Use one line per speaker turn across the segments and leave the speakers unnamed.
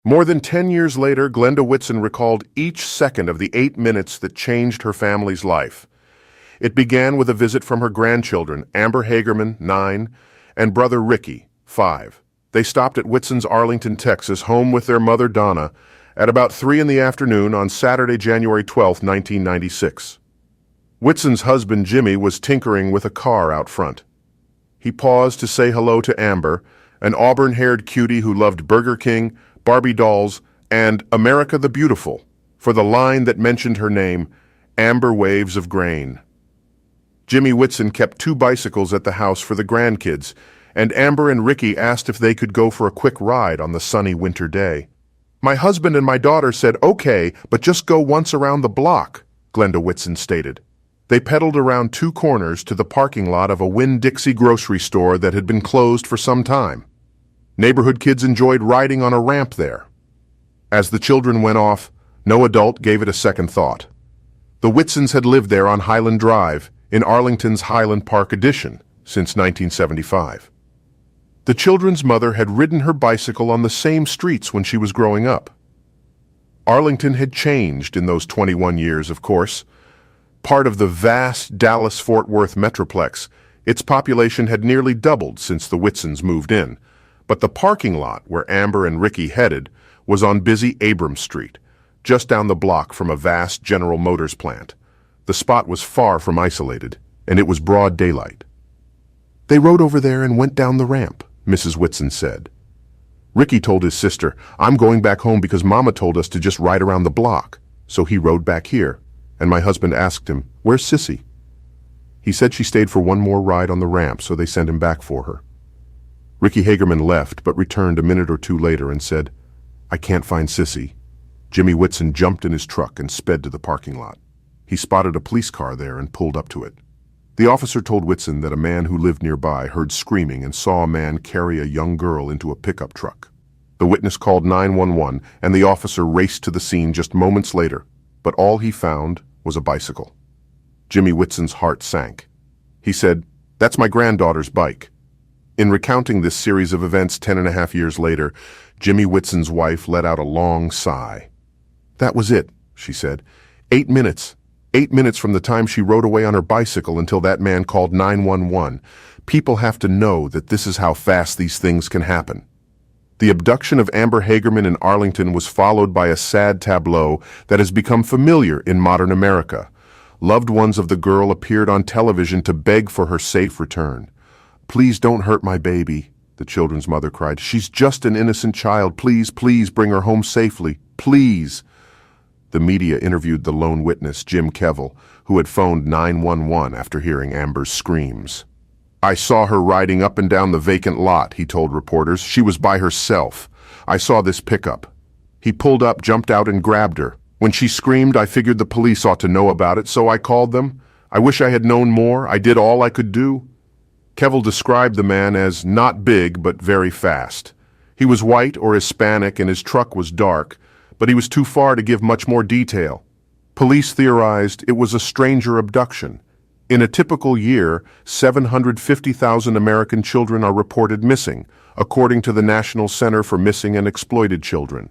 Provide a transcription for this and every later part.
More than 10 years later, Glenda Whitson recalled each second of the 8 minutes that changed her family's life. It began with a visit from her grandchildren, Amber Hagerman, 9, and brother Ricky, 5. They stopped at Whitson's Arlington, Texas, home with their mother Donna, at about 3 in the afternoon on Saturday, January 12, 1996. Whitson's husband, Jimmy, was tinkering with a car out front. He paused to say hello to Amber, an auburn-haired cutie who loved Burger King, Barbie dolls, and America the Beautiful, for the line that mentioned her name, Amber Waves of Grain. Jimmy Whitson kept 2 bicycles at the house for the grandkids, and Amber and Ricky asked if they could go for a quick ride on the sunny winter day. "My husband and my daughter said, okay, but just go once around the block," Glenda Whitson stated. They pedaled around 2 corners to the parking lot of a Winn-Dixie grocery store that had been closed for some time. Neighborhood kids enjoyed riding on a ramp there. As the children went off, no adult gave it a second thought. The Whitsons had lived there on Highland Drive, in Arlington's Highland Park Addition, since 1975. The children's mother had ridden her bicycle on the same streets when she was growing up. Arlington had changed in those 21 years, of course. Part of the vast Dallas-Fort Worth metroplex, its population had nearly doubled since the Whitsons moved in. But the parking lot where Amber and Ricky headed was on busy Abrams Street, just down the block from a vast General Motors plant. The spot was far from isolated, and it was broad daylight. "They rode over there and went down the ramp," Mrs. Whitson said. Ricky told his sister, "I'm going back home because Mama told us to just ride around the block." So he rode back here, and my husband asked him, "Where's Sissy?" He said she stayed for one more ride on the ramp, so they sent him back for her. Ricky Hagerman left, but returned a minute or 2 later and said, "I can't find Sissy." Jimmy Whitson jumped in his truck and sped to the parking lot. He spotted a police car there and pulled up to it. The officer told Whitson that a man who lived nearby heard screaming and saw a man carry a young girl into a pickup truck. The witness called 911, and the officer raced to the scene just moments later, but all he found was a bicycle. Jimmy Whitson's heart sank. He said, "That's my granddaughter's bike." In recounting this series of events 10.5 years later, Jimmy Whitson's wife let out a long sigh. "That was it," she said. 8 minutes. 8 minutes from the time she rode away on her bicycle until that man called 911. People have to know that this is how fast these things can happen. The abduction of Amber Hagerman in Arlington was followed by a sad tableau that has become familiar in modern America. Loved ones of the girl appeared on television to beg for her safe return. "Please don't hurt my baby," the children's mother cried. "She's just an innocent child. Please, please bring her home safely. Please." The media interviewed the lone witness, Jim Kevill, who had phoned 911 after hearing Amber's screams. "I saw her riding up and down the vacant lot," he told reporters. "She was by herself. I saw this pickup. He pulled up, jumped out, and grabbed her. When she screamed, I figured the police ought to know about it, so I called them. I wish I had known more. I did all I could do." Kevill described the man as not big, but very fast. He was white or Hispanic, and his truck was dark, but he was too far to give much more detail. Police theorized it was a stranger abduction. In a typical year, 750,000 American children are reported missing, according to the National Center for Missing and Exploited Children.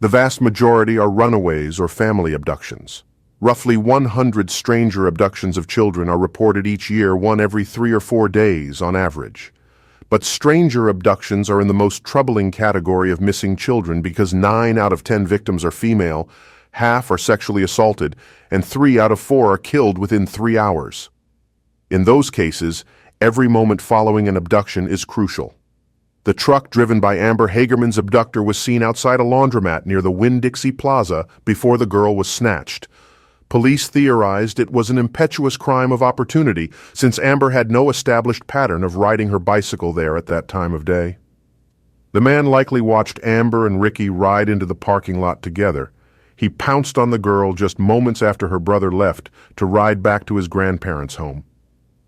The vast majority are runaways or family abductions. Roughly 100 stranger abductions of children are reported each year, one every 3 or 4 days on average. But stranger abductions are in the most troubling category of missing children because 9 out of 10 victims are female, half are sexually assaulted, and 3 out of 4 are killed within 3 hours. In those cases, every moment following an abduction is crucial. The truck driven by Amber Hagerman's abductor was seen outside a laundromat near the Winn-Dixie Plaza before the girl was snatched. Police theorized it was an impetuous crime of opportunity since Amber had no established pattern of riding her bicycle there at that time of day. The man likely watched Amber and Ricky ride into the parking lot together. He pounced on the girl just moments after her brother left to ride back to his grandparents' home.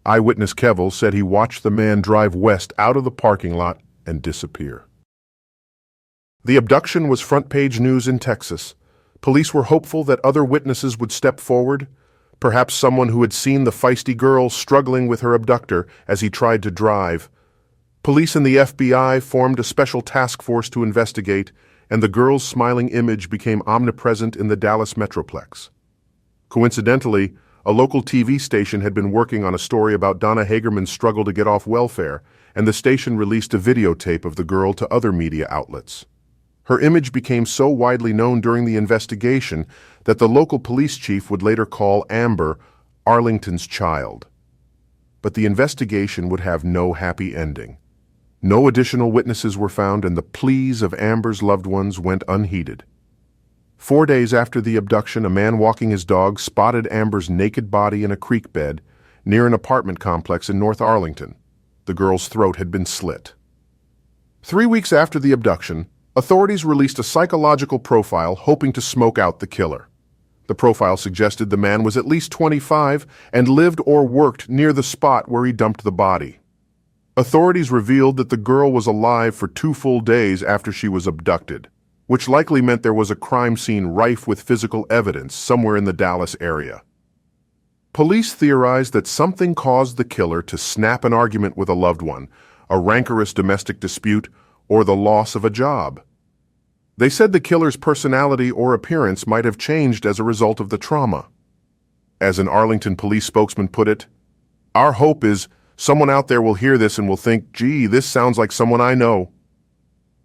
Eyewitness Kevill said he watched the man drive west out of the parking lot and disappear. The abduction was front-page news in Texas. Police were hopeful that other witnesses would step forward, perhaps someone who had seen the feisty girl struggling with her abductor as he tried to drive. Police and the FBI formed a special task force to investigate, and the girl's smiling image became omnipresent in the Dallas Metroplex. Coincidentally, a local TV station had been working on a story about Donna Hagerman's struggle to get off welfare, and the station released a videotape of the girl to other media outlets. Her image became so widely known during the investigation that the local police chief would later call Amber Arlington's child. But the investigation would have no happy ending. No additional witnesses were found, and the pleas of Amber's loved ones went unheeded. 4 days after the abduction, a man walking his dog spotted Amber's naked body in a creek bed near an apartment complex in North Arlington. The girl's throat had been slit. 3 weeks after the abduction, authorities released a psychological profile hoping to smoke out the killer. The profile suggested the man was at least 25 and lived or worked near the spot where he dumped the body. Authorities revealed that the girl was alive for 2 full days after she was abducted, which likely meant there was a crime scene rife with physical evidence somewhere in the Dallas area. Police theorized that something caused the killer to snap an argument with a loved one, a rancorous domestic dispute, or the loss of a job. They said the killer's personality or appearance might have changed as a result of the trauma. As an Arlington police spokesman put it, "Our hope is someone out there will hear this and will think, gee, this sounds like someone I know."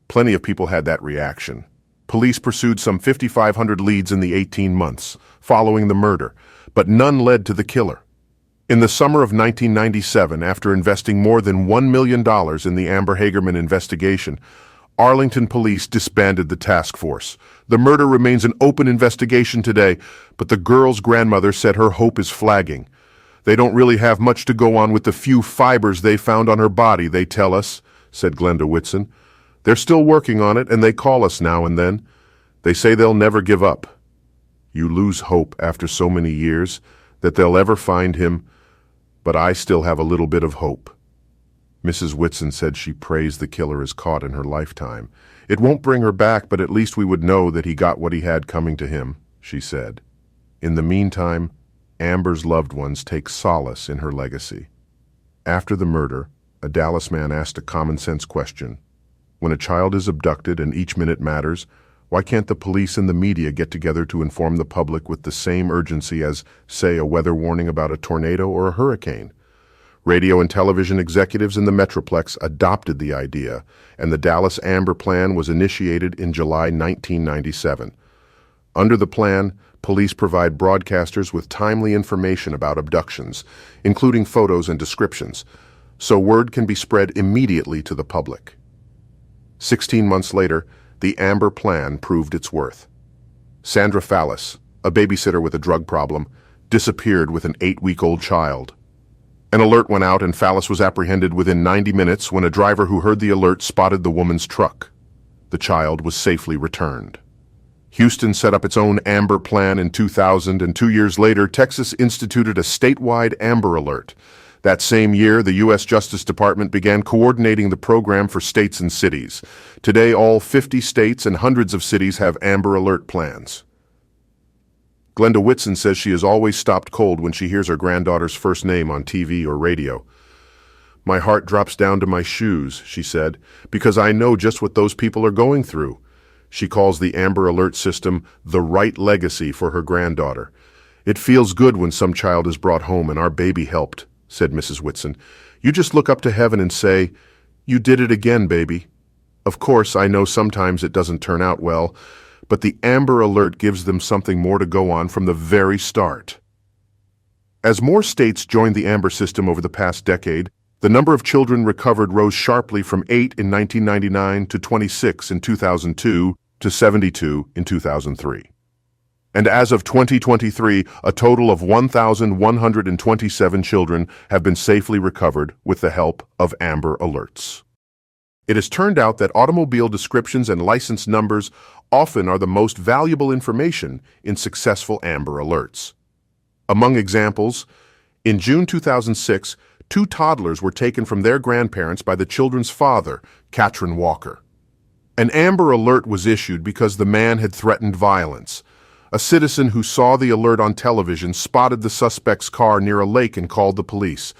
Plenty of people had that reaction. Police pursued some 5,500 leads in the 18 months following the murder, but none led to the killer. In the summer of 1997, after investing more than $1 million in the Amber Hagerman investigation, Arlington police disbanded the task force. The murder remains an open investigation today, but the girl's grandmother said her hope is flagging. "They don't really have much to go on with the few fibers they found on her body, they tell us," said Glenda Whitson. "They're still working on it, and they call us now and then. They say they'll never give up." You lose hope after so many years that they'll ever find him, but I still have a little bit of hope. Mrs. Whitson said she prays the killer is caught in her lifetime. "It won't bring her back, but at least we would know that he got what he had coming to him," she said. In the meantime, Amber's loved ones take solace in her legacy. After the murder, a Dallas man asked a common-sense question. When a child is abducted and each minute matters, why can't the police and the media get together to inform the public with the same urgency as, say, a weather warning about a tornado or a hurricane? Radio and television executives in the Metroplex adopted the idea, and the Dallas Amber Plan was initiated in July 1997. Under the plan, police provide broadcasters with timely information about abductions, including photos and descriptions, so word can be spread immediately to the public. 16 months later, the Amber Plan proved its worth. Sandra Fallis, a babysitter with a drug problem, disappeared with an 8-week-old child. An alert went out and Fallis was apprehended within 90 minutes when a driver who heard the alert spotted the woman's truck. The child was safely returned. Houston set up its own Amber Plan in 2000, and 2 years later, Texas instituted a statewide Amber Alert. That same year, the U.S. Justice Department began coordinating the program for states and cities. Today, all 50 states and hundreds of cities have Amber Alert plans. Glenda Whitson says she has always stopped cold when she hears her granddaughter's first name on TV or radio. "My heart drops down to my shoes," she said, "because I know just what those people are going through." She calls the Amber Alert system the right legacy for her granddaughter. "It feels good when some child is brought home and our baby helped," said Mrs. Whitson. "You just look up to heaven and say, 'You did it again, baby.' Of course, I know sometimes it doesn't turn out well, but the Amber Alert gives them something more to go on from the very start." As more states joined the Amber system over the past decade, the number of children recovered rose sharply from 8 in 1999 to 26 in 2002 to 72 in 2003. And as of 2023, a total of 1,127 children have been safely recovered with the help of Amber Alerts. It has turned out that automobile descriptions and license numbers often are the most valuable information in successful Amber Alerts. Among examples, in June 2006, 2 toddlers were taken from their grandparents by the children's father, Katrin Walker. An Amber Alert was issued because the man had threatened violence. A citizen who saw the alert on television spotted the suspect's car near a lake and called the police.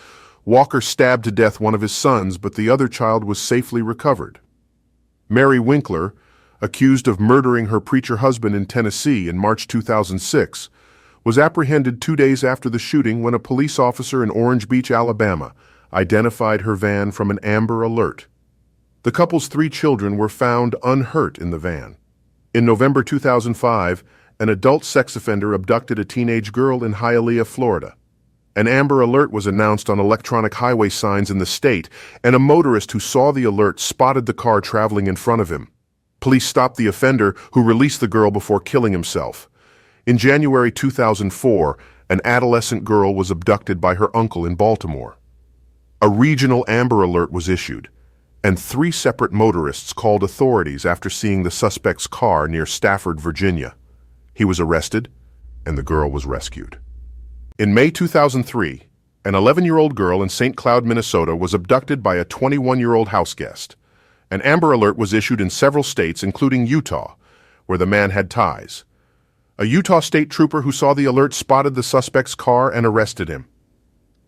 Walker stabbed to death one of his sons, but the other child was safely recovered. Mary Winkler, accused of murdering her preacher husband in Tennessee in March 2006, was apprehended 2 days after the shooting when a police officer in Orange Beach, Alabama, identified her van from an Amber Alert. The couple's 3 children were found unhurt in the van. In November 2005, an adult sex offender abducted a teenage girl in Hialeah, Florida. An Amber Alert was announced on electronic highway signs in the state, and a motorist who saw the alert spotted the car traveling in front of him. Police stopped the offender, who released the girl before killing himself. In January 2004, an adolescent girl was abducted by her uncle in Baltimore. A regional Amber Alert was issued, and 3 separate motorists called authorities after seeing the suspect's car near Stafford, Virginia. He was arrested, and the girl was rescued. In May 2003, an 11-year-old girl in St. Cloud, Minnesota was abducted by a 21-year-old house guest. An Amber Alert was issued in several states, including Utah, where the man had ties. A Utah state trooper who saw the alert spotted the suspect's car and arrested him.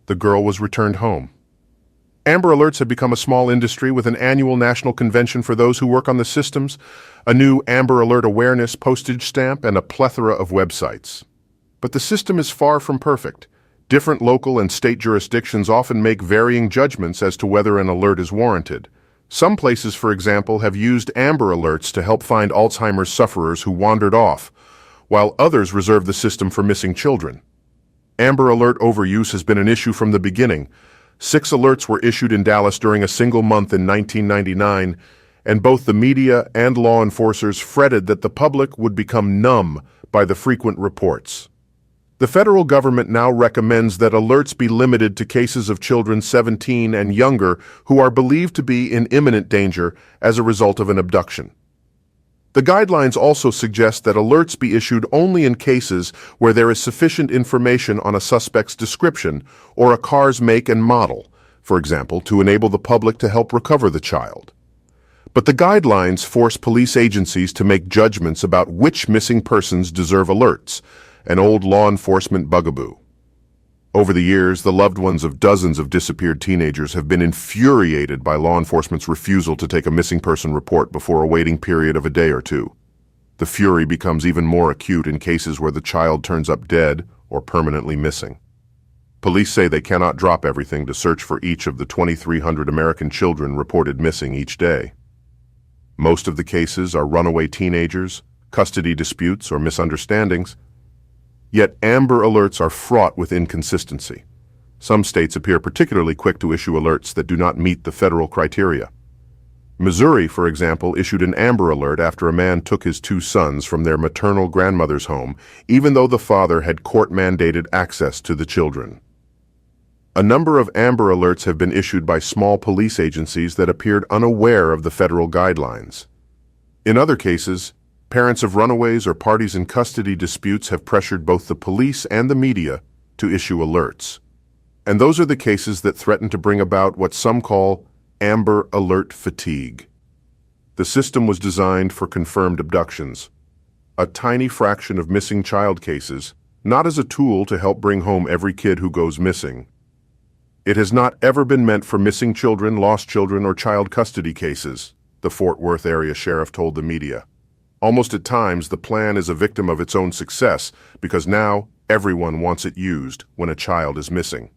The girl was returned home. Amber Alerts have become a small industry with an annual national convention for those who work on the systems, a new Amber Alert awareness postage stamp, and a plethora of websites. But the system is far from perfect. Different local and state jurisdictions often make varying judgments as to whether an alert is warranted. Some places, for example, have used Amber Alerts to help find Alzheimer's sufferers who wandered off, while others reserve the system for missing children. Amber Alert overuse has been an issue from the beginning. 6 alerts were issued in Dallas during a single month in 1999, and both the media and law enforcers fretted that the public would become numb by the frequent reports. The federal government now recommends that alerts be limited to cases of children 17 and younger who are believed to be in imminent danger as a result of an abduction. The guidelines also suggest that alerts be issued only in cases where there is sufficient information on a suspect's description or a car's make and model, for example, to enable the public to help recover the child. But the guidelines force police agencies to make judgments about which missing persons deserve alerts, an old law enforcement bugaboo. Over the years, the loved ones of dozens of disappeared teenagers have been infuriated by law enforcement's refusal to take a missing person report before a waiting period of a day or 2. The fury becomes even more acute in cases where the child turns up dead or permanently missing. Police say they cannot drop everything to search for each of the 2,300 American children reported missing each day. Most of the cases are runaway teenagers, custody disputes, or misunderstandings. Yet Amber Alerts are fraught with inconsistency. Some states appear particularly quick to issue alerts that do not meet the federal criteria. Missouri, for example, issued an Amber Alert after a man took his 2 sons from their maternal grandmother's home, even though the father had court-mandated access to the children. A number of Amber Alerts have been issued by small police agencies that appeared unaware of the federal guidelines. In other cases, parents of runaways or parties in custody disputes have pressured both the police and the media to issue alerts. And those are the cases that threaten to bring about what some call Amber Alert fatigue. The system was designed for confirmed abductions, a tiny fraction of missing child cases, not as a tool to help bring home every kid who goes missing. It has not ever been meant for missing children, lost children, or child custody cases, the Fort Worth area sheriff told the media. Almost at times, the plan is a victim of its own success because now everyone wants it used when a child is missing.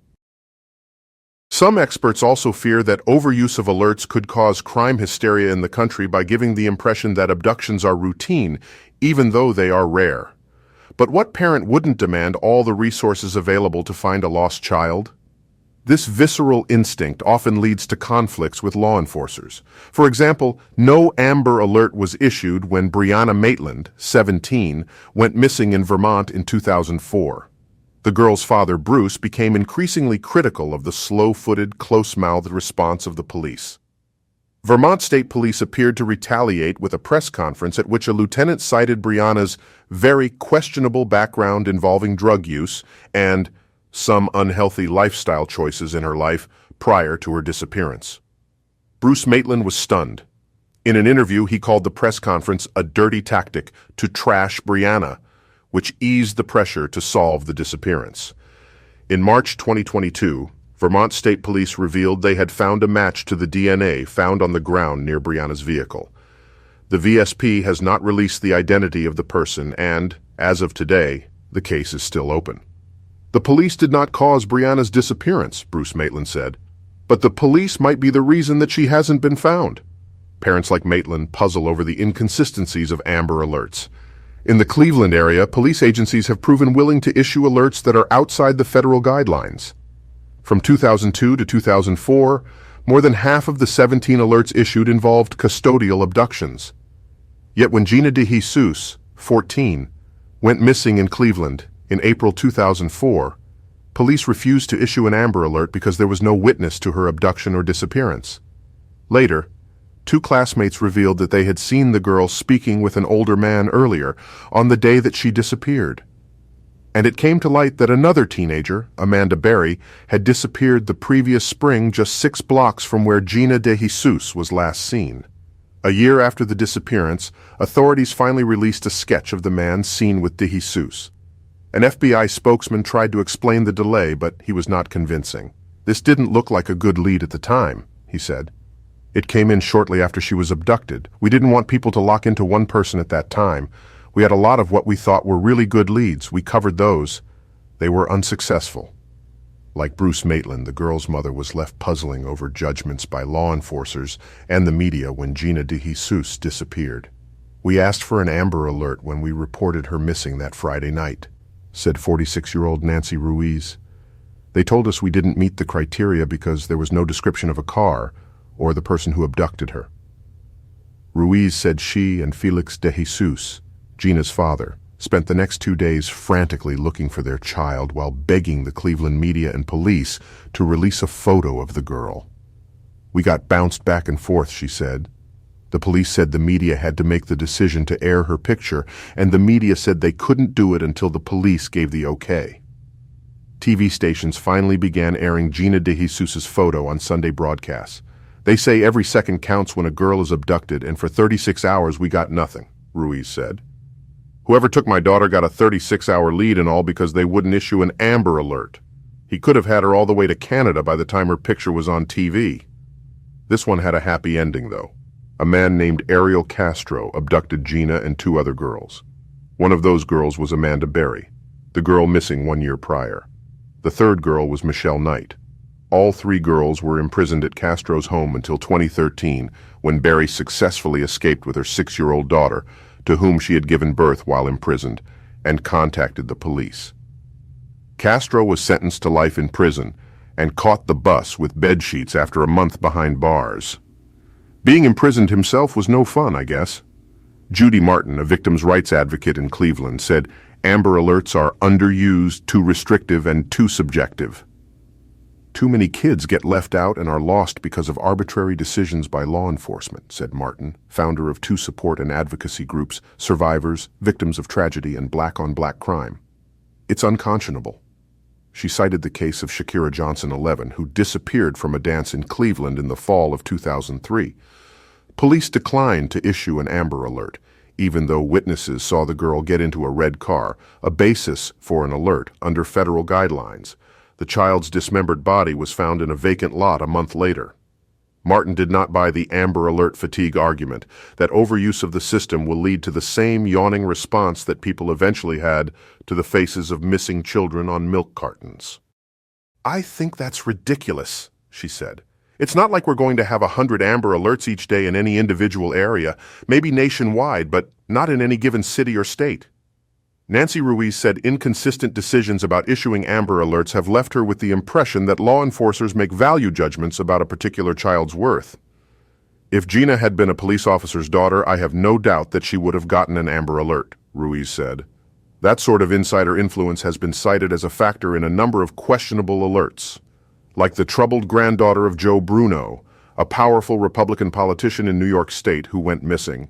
Some experts also fear that overuse of alerts could cause crime hysteria in the country by giving the impression that abductions are routine, even though they are rare. But what parent wouldn't demand all the resources available to find a lost child? This visceral instinct often leads to conflicts with law enforcers. For example, no Amber Alert was issued when Brianna Maitland, 17, went missing in Vermont in 2004. The girl's father, Bruce, became increasingly critical of the slow-footed, close-mouthed response of the police. Vermont State Police appeared to retaliate with a press conference at which a lieutenant cited Brianna's very questionable background involving drug use and some unhealthy lifestyle choices in her life prior to her disappearance. Bruce Maitland was stunned. In an interview, he called the press conference a dirty tactic to trash Brianna, which eased the pressure to solve the disappearance. In March 2022, Vermont State Police revealed they had found a match to the DNA found on the ground near Brianna's vehicle. The VSP has not released the identity of the person and, as of today, the case is still open. The police did not cause Brianna's disappearance, Bruce Maitland said, but the police might be the reason that she hasn't been found. Parents like Maitland puzzle over the inconsistencies of Amber Alerts. In the Cleveland area, police agencies have proven willing to issue alerts that are outside the federal guidelines. From 2002 to 2004, more than half of the 17 alerts issued involved custodial abductions. Yet when Gina DeJesus, 14, went missing in Cleveland in April 2004, police refused to issue an Amber Alert because there was no witness to her abduction or disappearance. Later, 2 classmates revealed that they had seen the girl speaking with an older man earlier, on the day that she disappeared. And it came to light that another teenager, Amanda Berry, had disappeared the previous spring just 6 blocks from where Gina DeJesus was last seen. A year after the disappearance, authorities finally released a sketch of the man seen with DeJesus. An FBI spokesman tried to explain the delay, but he was not convincing. "This didn't look like a good lead at the time," he said. "It came in shortly after she was abducted. We didn't want people to lock into one person at that time. We had a lot of what we thought were really good leads. We covered those. They were unsuccessful." Like Bruce Maitland, the girl's mother was left puzzling over judgments by law enforcers and the media when Gina DeJesus disappeared. "We asked for an Amber Alert when we reported her missing that Friday night," said 46-year-old Nancy Ruiz. "They told us we didn't meet the criteria because there was no description of a car or the person who abducted her." Ruiz said she and Felix DeJesus, Gina's father, spent the next 2 days frantically looking for their child while begging the Cleveland media and police to release a photo of the girl. "We got bounced back and forth," she said. The police said the media had to make the decision to air her picture, and the media said they couldn't do it until the police gave the okay. TV stations finally began airing Gina DeJesus's photo on Sunday broadcasts. "They say every second counts when a girl is abducted, and for 36 hours we got nothing," Ruiz said. "Whoever took my daughter got a 36-hour lead and all because they wouldn't issue an Amber Alert. He could have had her all the way to Canada by the time her picture was on TV." This one had a happy ending, though. A man named Ariel Castro abducted Gina and 2 other girls. One of those girls was Amanda Berry, the girl missing 1 year prior. The third girl was Michelle Knight. All 3 girls were imprisoned at Castro's home until 2013, when Berry successfully escaped with her 6-year-old daughter, to whom she had given birth while imprisoned, and contacted the police. Castro was sentenced to life in prison and caught the bus with bedsheets after a month behind bars. Being imprisoned himself was no fun, I guess. Judy Martin, a victims' rights advocate in Cleveland, said Amber Alerts are underused, too restrictive, and too subjective. "Too many kids get left out and are lost because of arbitrary decisions by law enforcement," said Martin, founder of 2 support and advocacy groups, Survivors, Victims of Tragedy, and Black-on-Black Crime. "It's unconscionable." She cited the case of Shakira Johnson, 11, who disappeared from a dance in Cleveland in the fall of 2003. Police declined to issue an Amber Alert, even though witnesses saw the girl get into a red car, a basis for an alert under federal guidelines. The child's dismembered body was found in a vacant lot a month later. Martin did not buy the Amber Alert fatigue argument that overuse of the system will lead to the same yawning response that people eventually had to the faces of missing children on milk cartons. "I think that's ridiculous," she said. "It's not like we're going to have 100 Amber Alerts each day in any individual area, maybe nationwide, but not in any given city or state." Nancy Ruiz said inconsistent decisions about issuing Amber Alerts have left her with the impression that law enforcers make value judgments about a particular child's worth. "If Gina had been a police officer's daughter, I have no doubt that she would have gotten an Amber Alert," Ruiz said. "That sort of insider influence has been cited as a factor in a number of questionable alerts, like the troubled granddaughter of Joe Bruno, a powerful Republican politician in New York State who went missing.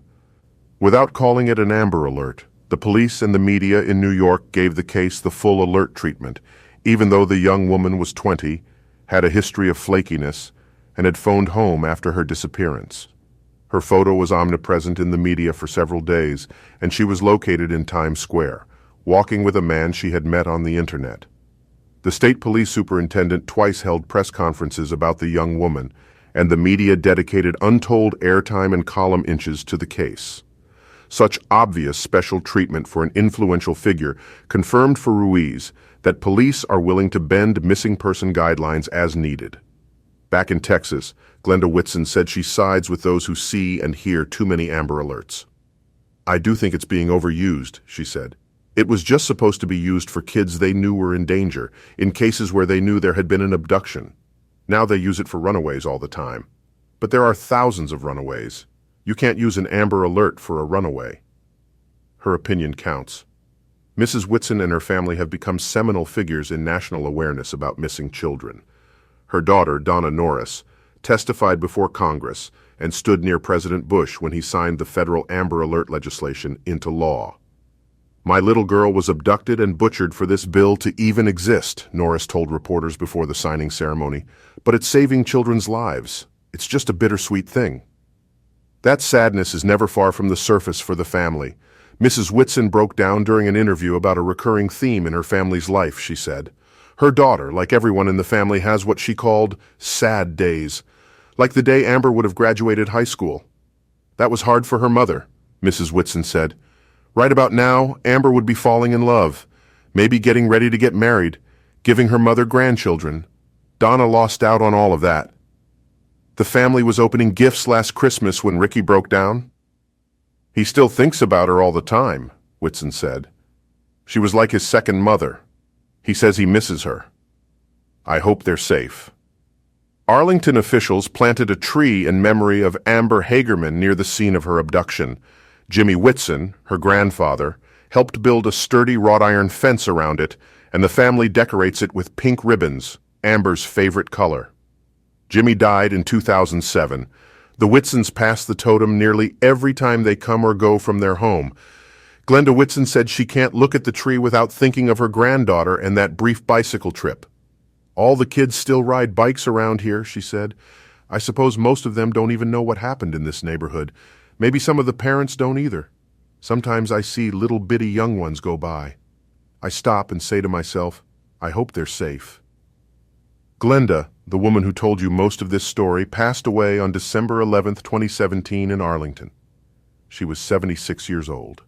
Without calling it an Amber Alert, the police and the media in New York gave the case the full alert treatment, even though the young woman was 20, had a history of flakiness, and had phoned home after her disappearance. Her photo was omnipresent in the media for several days, and she was located in Times Square, walking with a man she had met on the internet. The state police superintendent twice held press conferences about the young woman, and the media dedicated untold airtime and column inches to the case. Such obvious special treatment for an influential figure confirmed for Ruiz that police are willing to bend missing person guidelines as needed. Back in Texas, Glenda Whitson said she sides with those who see and hear too many Amber Alerts. "I do think it's being overused," she said. "It was just supposed to be used for kids they knew were in danger, in cases where they knew there had been an abduction. Now they use it for runaways all the time. But there are thousands of runaways. You can't use an Amber Alert for a runaway." Her opinion counts. Mrs. Whitson and her family have become seminal figures in national awareness about missing children. Her daughter, Donna Norris, testified before Congress and stood near President Bush when he signed the federal Amber Alert legislation into law. "My little girl was abducted and butchered for this bill to even exist," Norris told reporters before the signing ceremony. "But it's saving children's lives. It's just a bittersweet thing." That sadness is never far from the surface for the family. Mrs. Whitson broke down during an interview about a recurring theme in her family's life, she said. Her daughter, like everyone in the family, has what she called sad days, like the day Amber would have graduated high school. "That was hard for her mother," Mrs. Whitson said. "Right about now, Amber would be falling in love, maybe getting ready to get married, giving her mother grandchildren. Donna lost out on all of that. The family was opening gifts last Christmas when Ricky broke down." "He still thinks about her all the time," Whitson said. "She was like his second mother. He says he misses her. I hope they're safe." Arlington officials planted a tree in memory of Amber Hagerman near the scene of her abduction. Jimmy Whitson, her grandfather, helped build a sturdy wrought iron fence around it, and the family decorates it with pink ribbons, Amber's favorite color. Jimmy died in 2007. The Whitsons pass the totem nearly every time they come or go from their home. Glenda Whitson said she can't look at the tree without thinking of her granddaughter and that brief bicycle trip. "All the kids still ride bikes around here," she said. "I suppose most of them don't even know what happened in this neighborhood. Maybe some of the parents don't either. Sometimes I see little bitty young ones go by. I stop and say to myself, I hope they're safe." Glenda, the woman who told you most of this story, passed away on December 11th, 2017 in Arlington. She was 76 years old.